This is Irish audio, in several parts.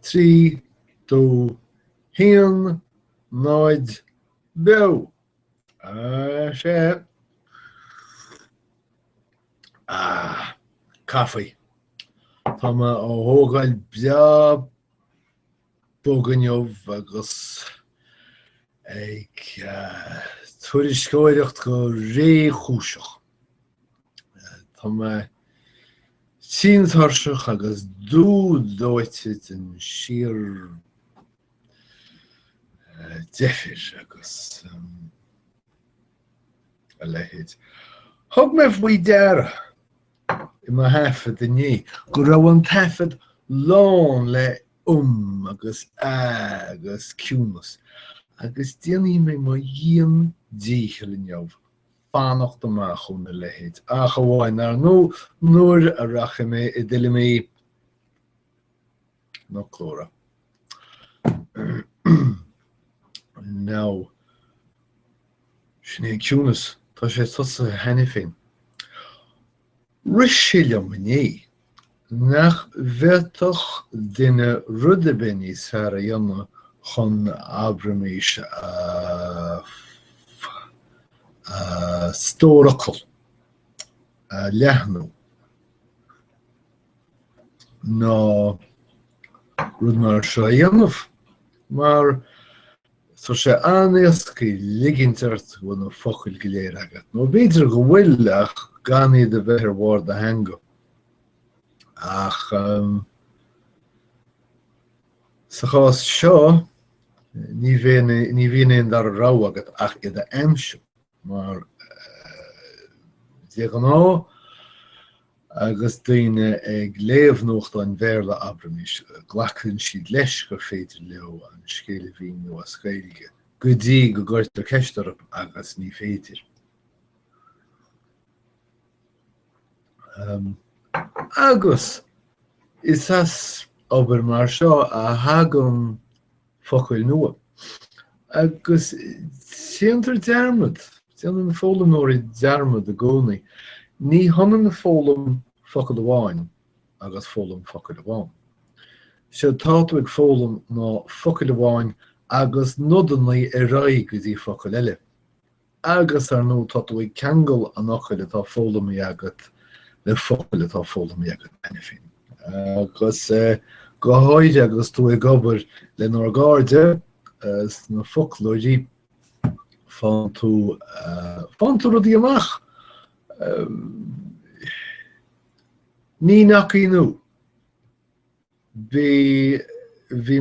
3, 2, 1, noid, bew. Sé. Coffee. Tá ó thógáil bea boganiuh agus ag tuairiscóireacht go réchúiseach. Tá tíntarseach agus dúdóite an siar defir agus a lehéid. Thug mé bhí deara I má hafad inné, go raibh an tafad lán le agus agus ciúnas. Agus déanaí mé má dhéon díchel in neamh, fánacht amach chun na lehéid. A go bháin ar nuair a racha mé I duile mé nó clóra. Now, sinné ciúnas, tá sé tusa hena féin. Risiliam inné, nach bheitach duine rud benní sa a dhéanamh chun Meiricea stórachail leathnú. Ná rud mar seo a dhéanamh, mar tá sé anéascaí ligintart go na focail go léir agat. Nó b'éidir go bhfuil ach gan iad a bheith ar bhard a hanga. Ach sa chás seo, ní bhíon dar rá agat ach iad a aimseo, mar déag an á agus daoine ag léamhnócht an bhéarla Meiricea, ghlachann siad leis gur féidir leo an scéile bhín nó a scéilige. Go dtí go gcuirtear ceistarach agus ní féidir. Agus is as obair mar seo a thagann focail nua. Agus tíantar dearmad, tíantar na fólam nóirí dearmad a gcónaí, ní thonan na fólam focail amháin agus fólam focail amháin. Sé táta ag fólam ná focail amháin agus nodannaí a raigh go dtí focail eile. Agus ar nó táta ag ceangal an ocail atá fólam í agat le focail atá fólam í agat ina féin. Agus go háide agus tú ag obair le nóir gáirde na folklóidí fan tú rudí amach. Ní nacaí nó. Bhí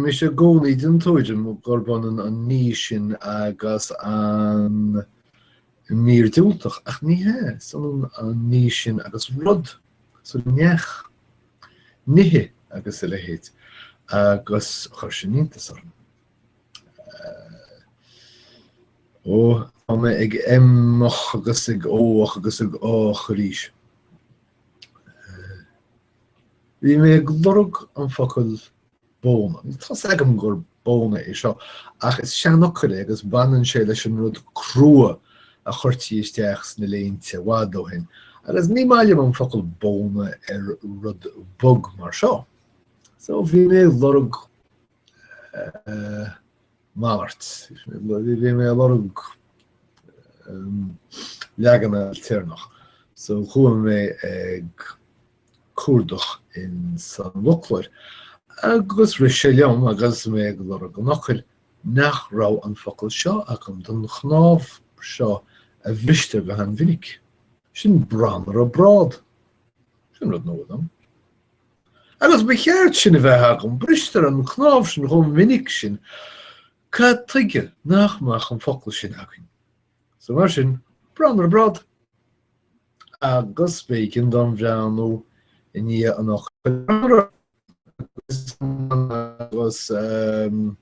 me sé gcónaí den tóidir mo gorbanan an ní sin agus an mír dúltach ach ní hé, san an ní sin agus rud, so neach, nithe agus a lehéid, agus chuir sin íntas orm. Ó, tá me ag éimeach agus ag óach agus ag ách ríis. Bhí mé ag lorg an focail bóna. Tá agam gur bóna é seo, ach is seanachar agus banan sé leis an rud crua a chuirtí isteach na léinte bhádó hin. Agus ní mailim an focail bóna ar rud bug mar seo. So bhí mé lorg máirt. Bhí mé lorg leaganna alternach. So chuaim mé ag cuardach in san luchlair. Agus risiliam agus mé ag lorg an ocail nach rá an focail seo ach an don chnámh seo a bhristear go an mhinic. Sin branar a brád. Sin rud nóid am. Agus ba cheart sin a bheith agam bristear an chnámh sin chun mhinic sin ca tuige nachmach an focail sin agin. So mar sin branar a brád. Agus bécin don bhreanú in ní an ocail. Was an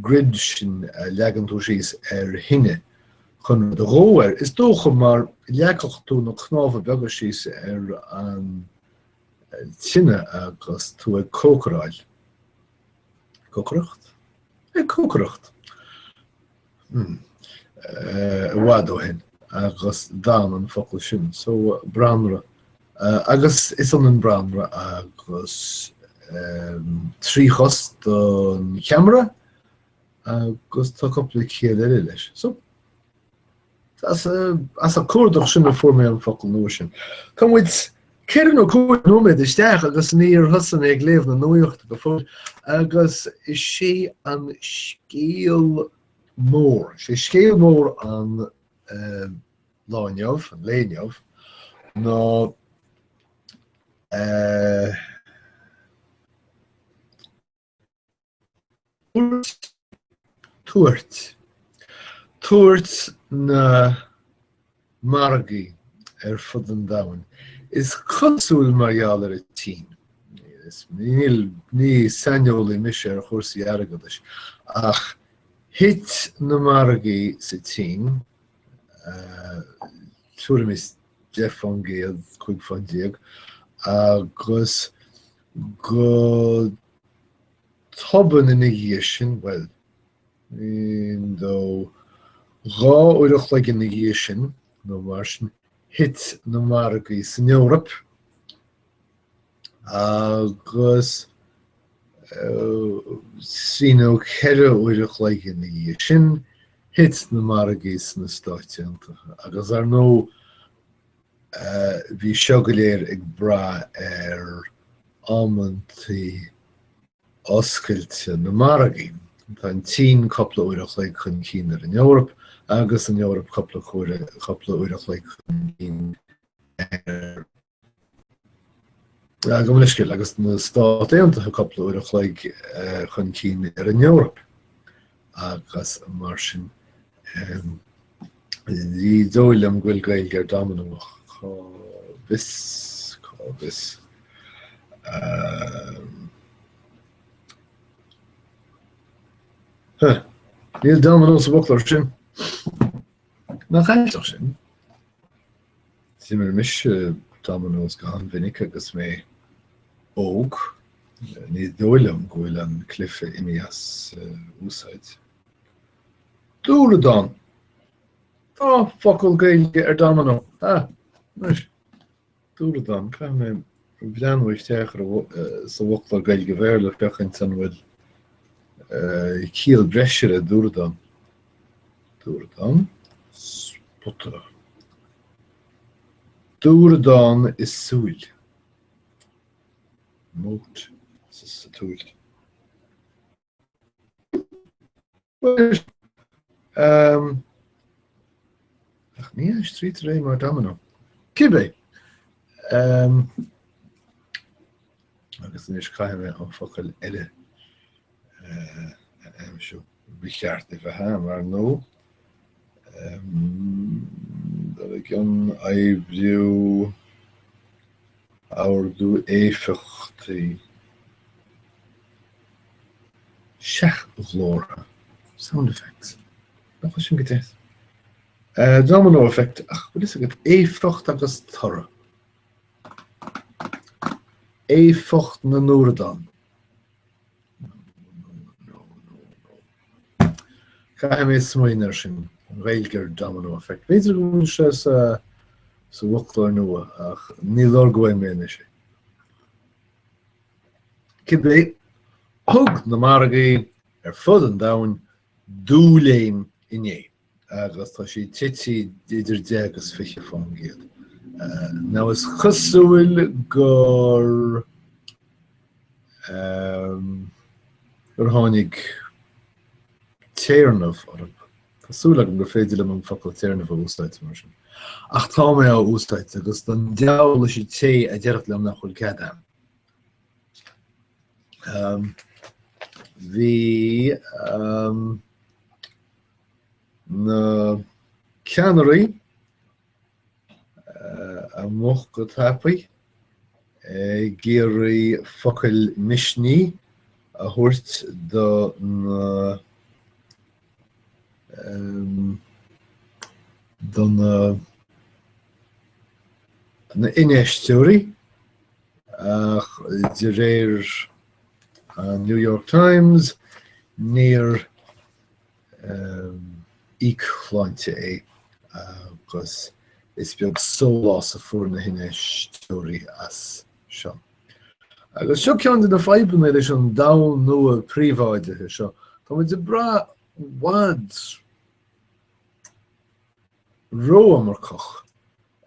grid sin leagantú síos ar hinne chun de róir is dócha mar leagach tú na chnáfa beaga síos ar an tinne agus tú ag cócaráil. Cócaracht? Ag cócaracht. Bhádó hin. agus dam an focail sin, so branra. Agus is an branra agus tríchos don camera agus tá coppla chéad leis. So as a cuadach sin a formé an focail nua sin. Come with Ceann ó cuaig nóid isteach agus níor thosan ag léamh na Nuacht go fód agus is sé an scéal mór. Sé scéal mór an láineamh, an léineamh, ná tuairt na margaí fud an domhain. Is cosúil marall ar a tí. Ní saneolaí mise ar chósaí airgeadais. Ach hit na margaí sa tí, tuairim is Jeff fan géad, chuig fan déag, agus go toban in dhé sin, well, dó rá uireach le in dhé sin, nó mar sin, hit na margaí san Eorop, agus síno ceire uireach le in dhé sin, hit na margaí san na Stáit Aontaithe. Agus ar nó bhí seo go léir ag bra ar ámantí oscailte na margaí. Tá an tí coppla uireach le chun cín ar an Eorop, agus an Eorop coppla uireach le chun cín ar go muiscil, agus na Stáit Aontaithe coppla uireach le chun cín ar an Eorop. Agus mar sin dí dóil am ghfuil gaeilge ar damanach Cobis. Níl damanach sa bhoclar sin. Na chailteach sin. Sí mar mis damanach go an vinnic agus mé óg. Ní dóil am ghfuil an cliffe imi as úsáid. Dúla dan. Tá focail gaeilge ar damanach. Nice. Dúla dan. Ca mé bhleanmhaid teachar sa bhoclar gaeilge bhéarla fechan san bhfuil cíal breisire dúla dan. Dúla dan. Sputra. Dúla dan is súil. Mót is túilt. Ach ní is trí ré mar damanach. Cibé. Agus níos caiime an focail eile seo bicheart i bheit mar nó dat ik an aibhliú áardú éifeachtaí seach glóra. Sound effects. Nach sin go téit. Domino effect. Ach, wat is het? Éifeacht agus torra. Éifeacht na nóra dan. Ga mé smoinar sin réilgear domino effect. Beidir gún se sa bhoclar nua ach níl orgóid ména sé. Cibé thug na margaí ar fud an domhain dúléim inné. Agus tá sí tití idir 10 agus 20 fan géad. Ná is chosúil gur tháinig téarnamh orm. Tásúla gur féidir le an focail téarnamh a úsáid mar sin. Ach tá mé á úsáid agus don deabhla sí té a deireacht le nach chuil ceadam. Bhí na ceannairí a moch go tapaí géirí focail misní a thuirt do na inéistóirí ach de réir New York Times níor íchlainte é agus is beag sólás a fuair na hinne stóirí as seo. Agus seo ceann na feiban éidir an dá nua príomháidethe seo. Tá muid de bra wad ró amarcach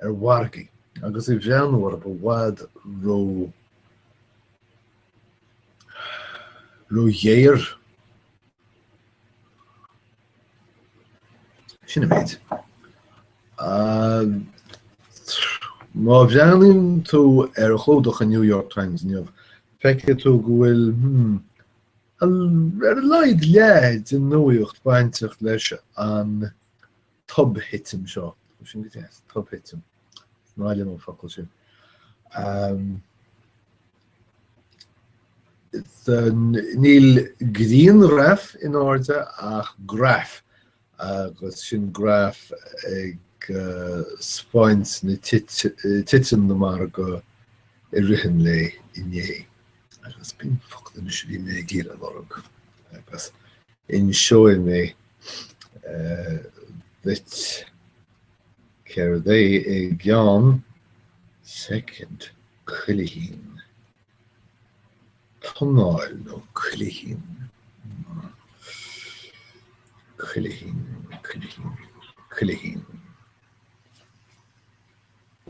wargaí, agus I bheanúir a wad ró dhéir. Sinna méid. Má bheanann tú a chódach a New York Times níomh feice tú go bhfuil ar leid leid in nuacht bainteach leis an tubhitim seo. Sin go dtéas, tubhitim. Náile nó focail sin. Níl gríon raf in áirte ach graf. Agus sin graf ag spáint na titim na mar go I rihan le inné. Agus bín focail na sin mé gír an org. Agus in seo mé that ceir é ag gceann second chuilihín. Tonáil nó chuilihín. Chuilihín.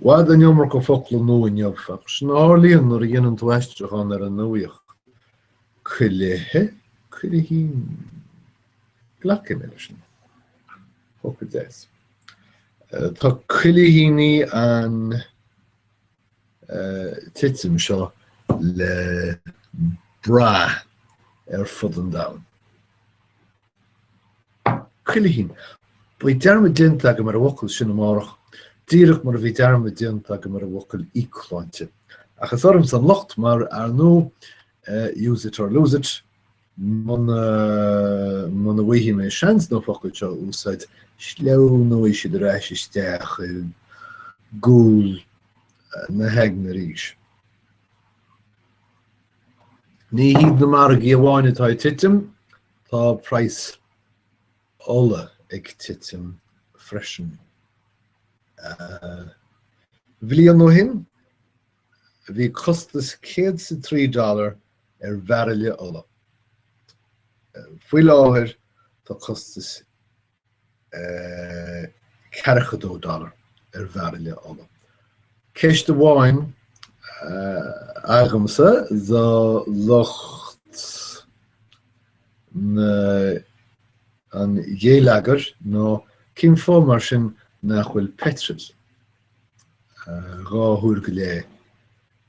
Wad an iomar go focail nó in neamhfach. Sin áirlíonn nuair a dhéanann tú eisteachán ar an nuaíoch. Chuilihín. Glacin é sin. Focail des. Tá chuilihíní an titim seo le bra ar fud an domhan. Chuilihín. Ba dearmid dinta go mar a bhfocail sin amárach. Díreach mar a bhí dearmid dinta go mar a bhfocail ícláinte. Achas orm san locht mar ar nó use it or lose it. Man a bhuihí mé seans nó focail seo úsáid sleo nó is iad reis isteach gúil na heag na ríis. Ní híad na mar a gíomháine tá titim, tá price óla ag titim freisin. Bhíon nó hin, bhí costas $103 ar bharile óla. Fuoi láthir tá costas $42 ar bharile óla. Ceist amháin agamsa dá locht an dhéalagar nó cin fó mar sin nach bhfuil petrol ráthúr go léir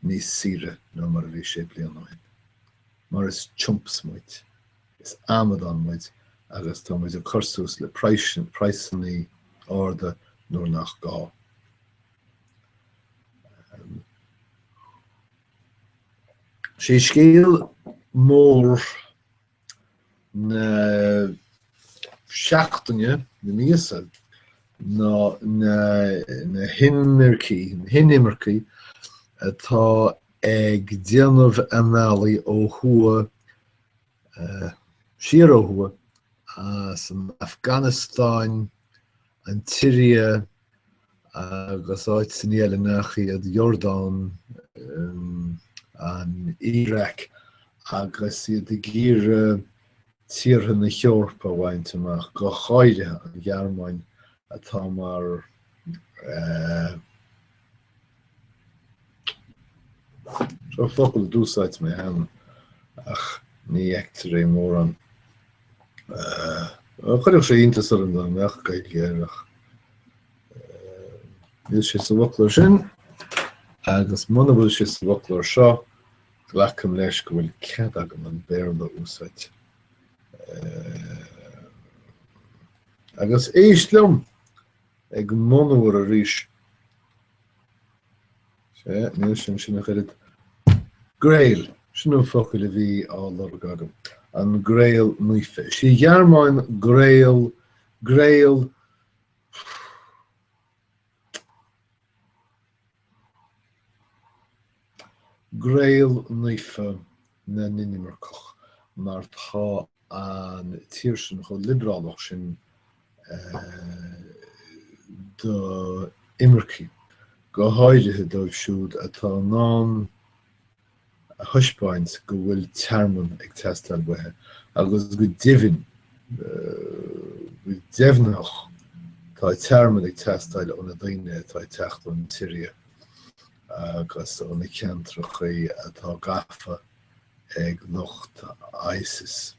níos saoire nó mar a bhí sé bliain nó hin. Mar is chumps muid, is Amazon muid agus tá muid a cursús le praisanaí áda nóair nach gá. Sé scéal mór na seachtaine na míosa na hinimmercí atá ag déanamh análaí ó thua siar ó thua san Afghanistáin, an Tíria agus áit san éile nach iad Jordán an Iraq agus iad i gcíre tíortha na Cheorpa bhaint amach go cháide an Ghearmáin atá mar seo focail dúsáid mé heann ach ní eachtar é mór an chuireadh sé iontas ar an don meach gaid géireach. Bhíl sé sa bhoclóir sin agus muna bhfuil sé sa bhoclóir seo ghlacam leis go bhfuil cead agam an béarna úsáid. Agus éislumm ag monúir a ríis. Sé, níl sin sinna chuiread Grail, sinú focail a bhí á lorg agam. An Grail nuife. Sí Ghearmáin Grail nuife na ninimarcach mar tá an tíirsin chu liberálach sin do Imirci go háirithe dóibh siúd atá ná a thuispeint go bhfuil tearmann ag teastáil buithe agus go deimhnach tá tearmann ag teastáil óna daoine atá teacht an tíre agus óna ceantrachaí atá gafa ag Nuacht ISIS.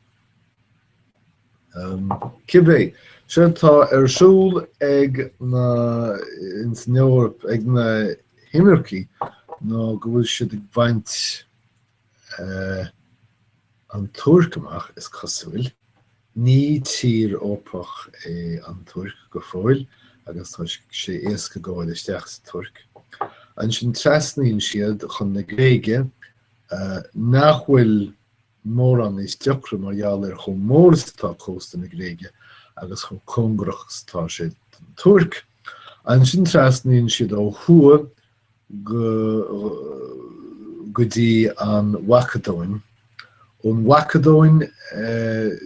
Cibé, sin tá súl ag na ins Eorp ag na Imirci nó go bhfuil siad ag baint an Tuairt amach is cosúil. Ní tír ópach an Tuairt go fóill agus tá sé éasca gáil isteach sa Tuairt. An sin trasnaíonn siad chun na Gréige nach bhfuil mór an is deocra margheall chun móras tá cósta na Gréige agus chun congrachs tá sé an Tuairt. An sin trasnaíonn siad ó thua go dtí an Wacadóin. Ón Wacadóin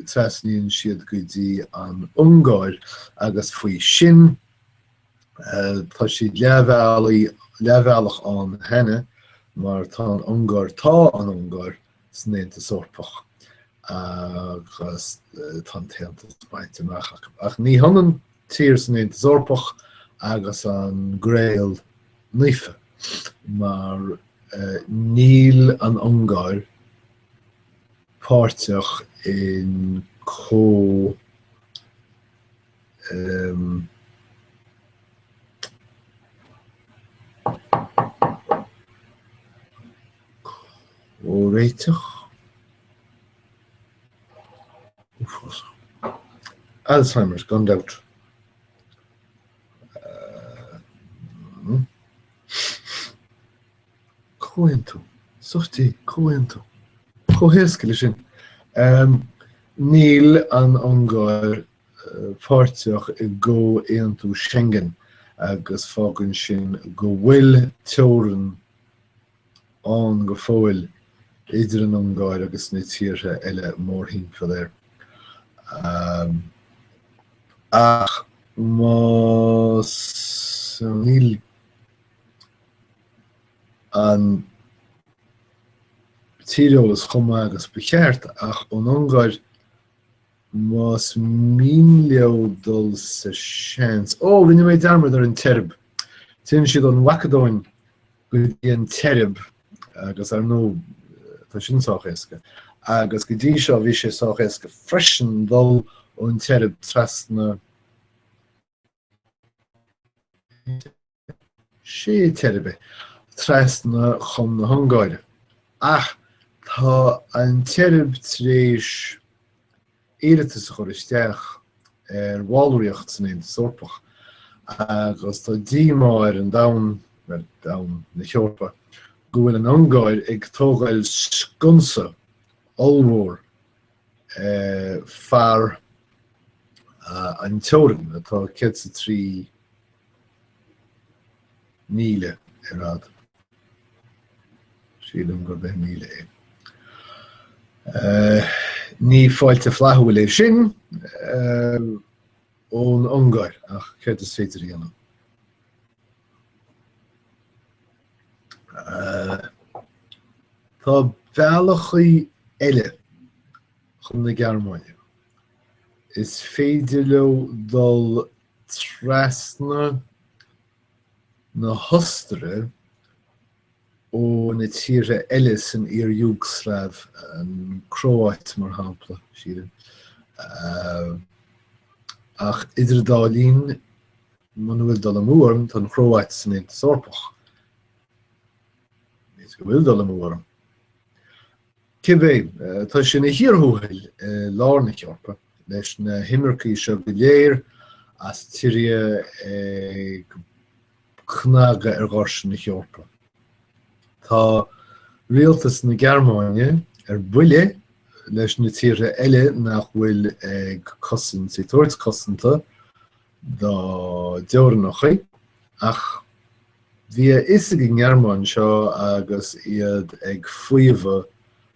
trasnaíonn siad go dtí an Ungáir agus faoi sin tá siad leabhealach an henne mar tá an Ungáir an Ungáir san Aontas Eorpach agus tá teantas baint amach ach ní honan tír san Aontas Eorpach agus an Gréal Naofa mar níl an Ungáir páirteach in réiteach Alzheimer's gone out. Cóhaintú, suchtí cóhaintú. Cóhéascaile sin. Níl an Ungáir páirteach i go éantú Schengen agus fágann sin go bhfuil teorann an go fóill idir an Ungáir agus na tíre eile mórthimpeall air. Ach más níl an tíreolalas chuma agus becheart ach an Ungáir más míleabh dul sa seans. Rinne mé darmad ar an teirib. Tíonn siad an Wacadóin go dtí an teirib agus ar nó tá sin sáchésca. Agus go dtí seo bhí sé sáchésca freisin dul ón teirib trasna sé teiribe trasna chum na Hungáire. Ach tá an teirib tréis éiritas a chur isteach ar bháilríocht san Aontas Eorpach agus tá díomá ar an dam na Eorpa go bhfuil an Ungáir ag tógáil sconsa allmhór fear an teorann atá 43 míle rad. Sílim gur bheith míle ní fáilte flathúil é sin ón Ungáir ach céirtas féidir dhéanam. Tá bealachaí eile chun na Gearmáine. Is féidir leo dul trasna na hostere ó na tíre eile san Iar-Júgslav an Croát mar hampla síre. Ach idir dálín man bhfuil dul amúarm tan Croát san Aontas Eorpach. Is go bhfuil dul amúarm. Cibé, tá sin na hiarthúthail lár na Eorpa leis na Imirci seo go léir as tíre chnaga ar gcás na Eorpa. Tá rialtas na Gearmáine ar buile leis na tíre eile nach bhfuil ag cosan sa tuairt cosanta dá deorannachaí ach bhí is ag an Gearmáin seo agus iad ag fuiomh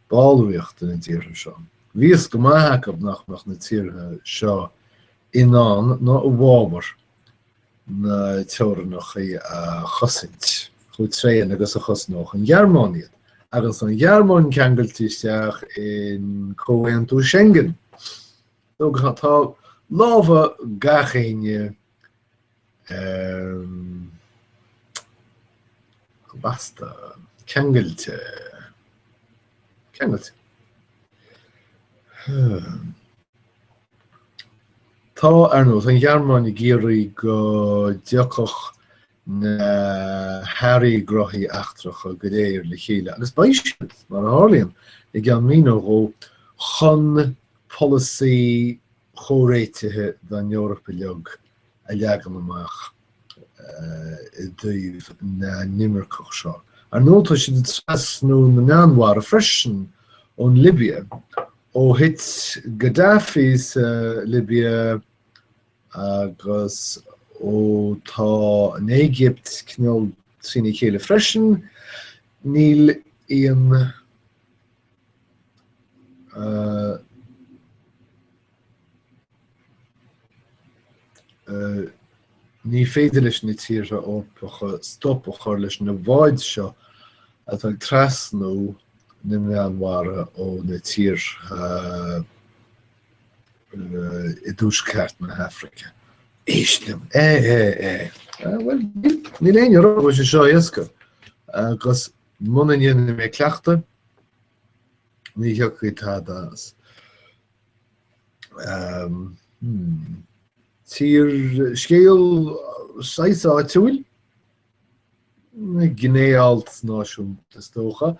báilríocht na tíre seo. Bhí is go maithfeachab nach na tíre seo inán ná a bhábhar na teornach a chosint. Goed trein agus a chosnoch an Germaniad. Agus an German kengeltisteach in Coentu Schengen. So tá láva gachéine basta kengelte. Tá arno an Germani géirí go diacoch na Harry grohi achtrach a godéir le chéile. Agus baisiid mar Harliam I gan míno go chun policy chóréitethe dan Europa leog a legan amach I dúh na nimmercoch seo. Ar nóta si stress nó na meanhar a freisin ón Libya ó hit Gaddafi's Libya agus ó tá an Egypt cnol trína chéile freisin níl íon ní féidir leis na tíre ópacha stop chur leis na bháid seo atá tras nó na meanmhara ó na tír I dúsceart na Africa. Éislim. Well, ní léon rá sé seo iasca. Agus muna dhéanana mé cleachta, ní heochaí tá das. Tír scéal 6 áitiúil, Gnéalt náisiúnta stócha,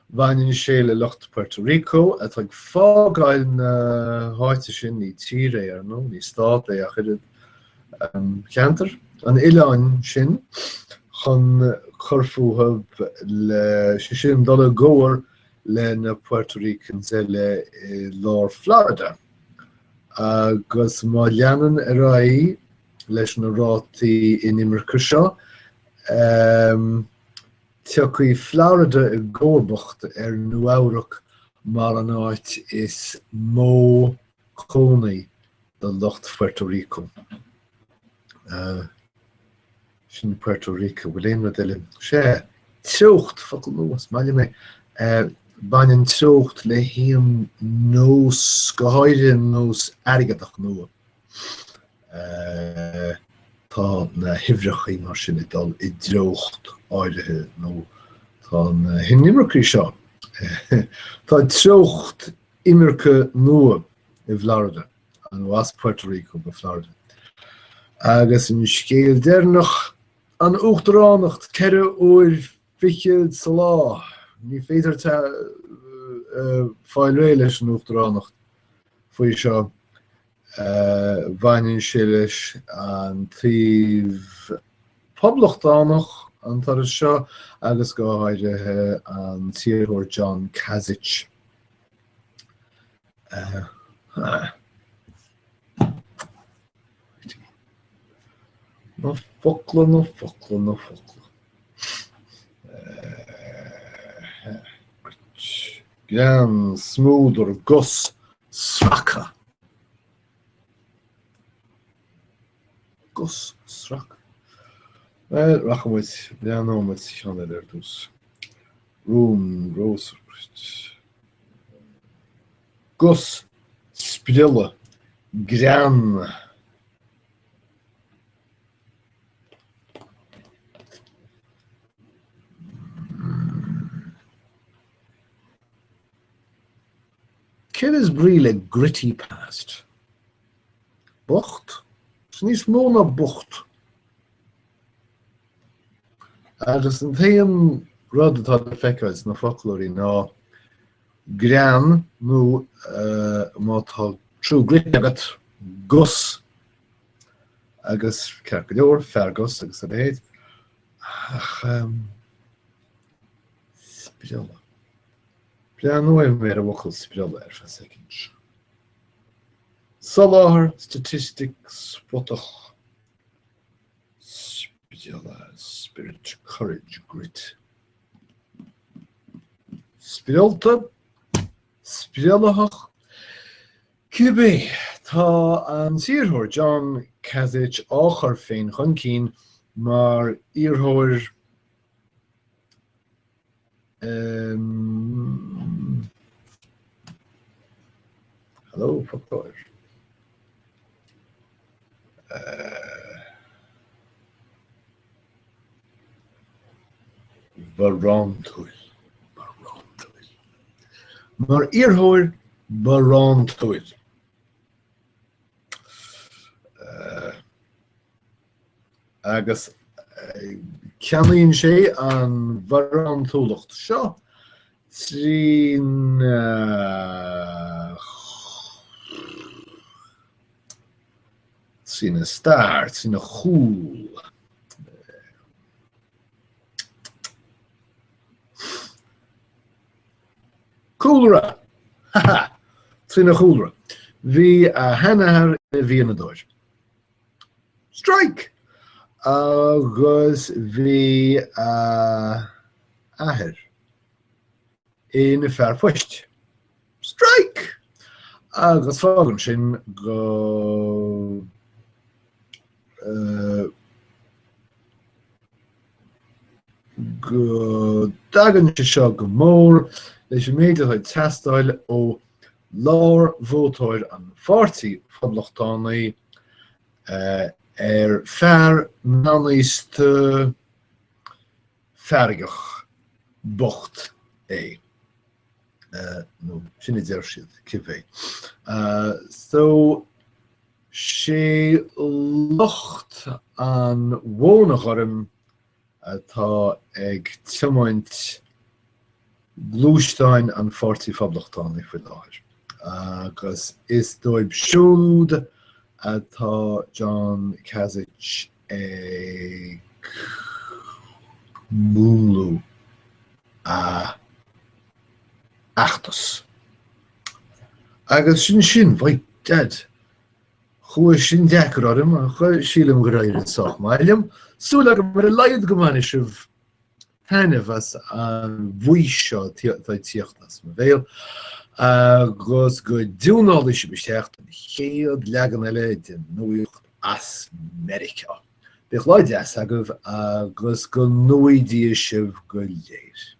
bhain sé le lucht Puerto Rico, atá fágáil na háite sin ní tíre ar nó, ní stát é a chuid cheantar. An Ileán sin chun chorfúthab le sin dul góir le na Puerto Ricans le lár Florida. Agus má leanan a raí leis na rátaí in Meiricea seo, teacaí Florida I gcóirbeacht ar Nuacht mar an áit is mó cónaí de lucht Puerto Rico. Sin Puerto Rico, bhfuil éon rud eile sé teocht focail nuas, maiile mé bain an teocht le híam nós go háide nós airgeadach nua. Tá na hifrechaí mar sin I dul I drocht áirithe nó tá na hinimmerchaí seo. Tá teocht immercha nua I Florida an was Puerto Rico ba Florida. Agus in scéal déirnach an uachtarránacht ceire uair fiche sa lá. Ní féidir tá fáil ré leis an uachtarránacht faoi seo. Bhain sé leis an tríomh poblachtánacht an tar seo agus go háirithe an tíorthóir John Kasich. No focla. Gran smúdur Gus Sraka. Gus Sraka. Well, rachamid, leanómid seanna ar dús. Rún Roserbridge. Gus Sprilla. Gran. Kid is really gritty past. Bocht? Sníos mó na bocht. Agus an taon rud atá feicáid na folklórí ná gran nó má tá trú grit agat gus agus cear go leor fergus agus a héad. Sprilla. Pleanúim mé a bhacail sprilla ar fa second. Saláthar statistics spotach. Sprilla, spirit, courage, grit. Sprilta, sprillachach. Cubé, tá an tíorthóir John Casich áchar féin chun cín mar iarthóir hello, fuckóir. Barrántúil. Mar iarthóir barrántúil. Agus ceannaíonn sé an bharrántúlacht seo trín trína stair, trína chúl. Cúlra! Haha! Trína chúlra. Bhí a hanahar bhí na dóir. Strike! Agus bhí ahir in fear poist. Strike! Agus fágan sin go dagan se seo go mór leis an méid chuid teastáil ó lár bhótáir an 40 phoblachtánaí fear nánaiste fergach bocht é. No, sinna deir siad, cibé. So, sé locht an bhónach orm atá ag tiomáint glúisteáin an 40 phoblachtánaí faoi láthir. Agus is dóibh siúd atá John Casich ag múlú a achtas. Agus sin bhaid dead. Chua sin deacar orm a chu sílam go rair an soch mailim. Súla go mar a laid go mana sibh tanamh as an bhuí seo tíochttas ma bhéal. Agus go dúnála si besteach an chéad legan eile den Nuacht as Meiricea. Bích leid as agah agus go nuaidí sibh go léir.